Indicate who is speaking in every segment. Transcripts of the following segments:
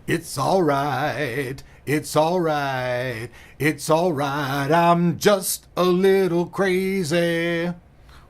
Speaker 1: It's alright, it's alright, it's alright, I'm just a little crazy.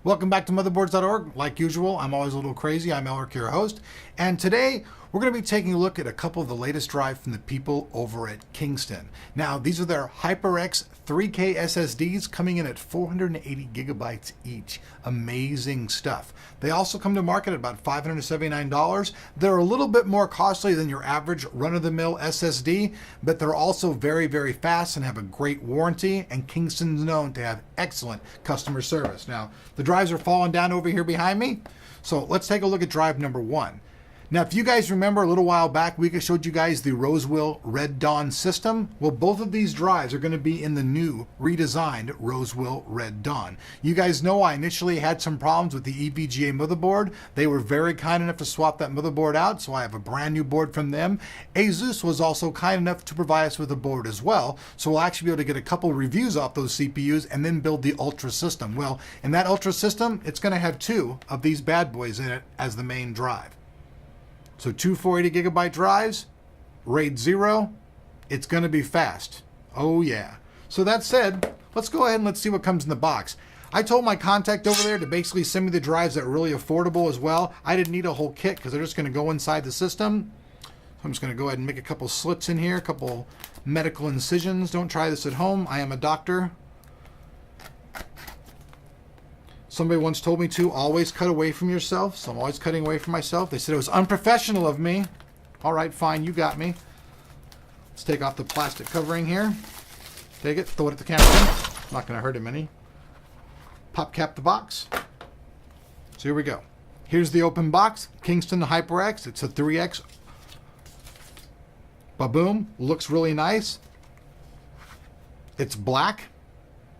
Speaker 1: Welcome back to motherboards.org. Like usual, I'm always a little crazy. I'm Elric, your host. And today, we're going to be taking a look at a couple of the latest drives from the people over at Kingston. Now, these are their HyperX 3K SSDs coming in at 480 gigabytes each. Amazing stuff. They also come to market at about $579. They're a little bit more costly than your average run-of-the-mill SSD, but they're also very, very fast and have a great warranty, and Kingston's known to have excellent customer service. Now, the drives are falling down over here behind me, so let's take a look at drive number one. Now, if you guys remember a little while back, we showed you guys the Rosewell Red Dawn system. Well, both of these drives are going to be in the new redesigned Rosewell Red Dawn. You guys know I initially had some problems with the EVGA motherboard. They were very kind enough to swap that motherboard out, so I have a brand new board from them. Asus was also kind enough to provide us with a board as well, so we'll actually be able to get a couple reviews off those CPUs and then build the Ultra system. Well, in that Ultra system, it's going to have two of these bad boys in it as the main drive. So two 480 gigabyte drives, RAID 0, it's going to be fast. Oh yeah. So that said, let's go ahead and let's see what comes in the box. I told my contact over there to basically send me the drives that are really affordable as well. I didn't need a whole kit because they're just going to go inside the system. So I'm just going to go ahead and make a couple slits in here, a couple medical incisions. Don't try this at home. I am a doctor. Somebody once told me to always cut away from yourself, so I'm always cutting away from myself. They said it was unprofessional of me. All right, fine, you got me. Let's take off the plastic covering here. Take it, throw it at the camera. Not going to hurt him any. Pop cap the box. So here we go. Here's the open box, Kingston HyperX. It's a 3X. Ba-boom, looks really nice. It's black,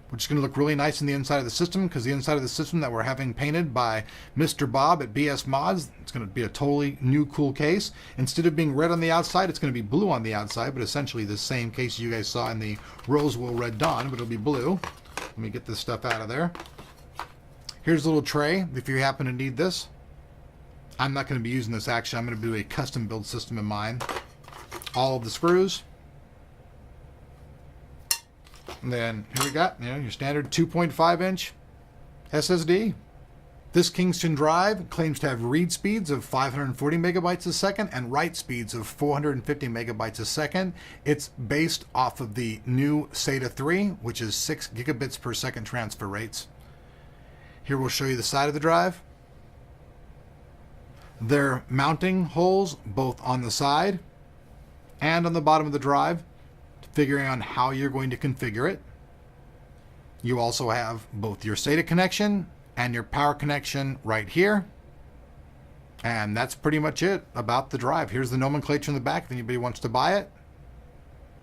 Speaker 1: which is going to look really nice in the inside of the system, because the inside of the system that we're having painted by Mr. Bob at BS Mods, it's going to be a totally new cool case. Instead of being red on the outside, it's going to be blue on the outside, but essentially the same case you guys saw in the Rosewell Red Dawn, but it'll be blue. Let me get this stuff out of there. Here's a little tray if you happen to need this. I'm not going to be using this actually. I'm going to do a custom build system in mine. All of the screws. And then here we got, your standard 2.5 inch SSD. This Kingston drive claims to have read speeds of 540 megabytes a second and write speeds of 450 megabytes a second. It's based off of the new SATA 3, which is 6 gigabits per second transfer rates. Here we'll show you the side of the drive. There are mounting holes both on the side and on the bottom of the drive, figuring out how you're going to configure it. You also have both your SATA connection and your power connection right here. And that's pretty much it about the drive. Here's the nomenclature in the back if anybody wants to buy it.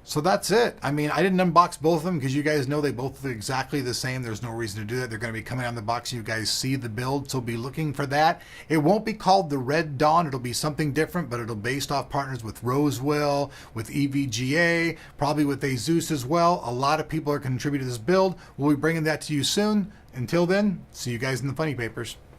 Speaker 1: So that's it. I mean, I didn't unbox both of them because you guys know they both look exactly the same. There's no reason to do that. They're going to be coming out in the box. You guys see the build, so be looking for that. It won't be called the Red Dawn. It'll be something different, but it'll be based off partners with Rosewell, with EVGA, probably with Asus as well. A lot of people are contributing to this build. We'll be bringing that to you soon. Until then, see you guys in the funny papers.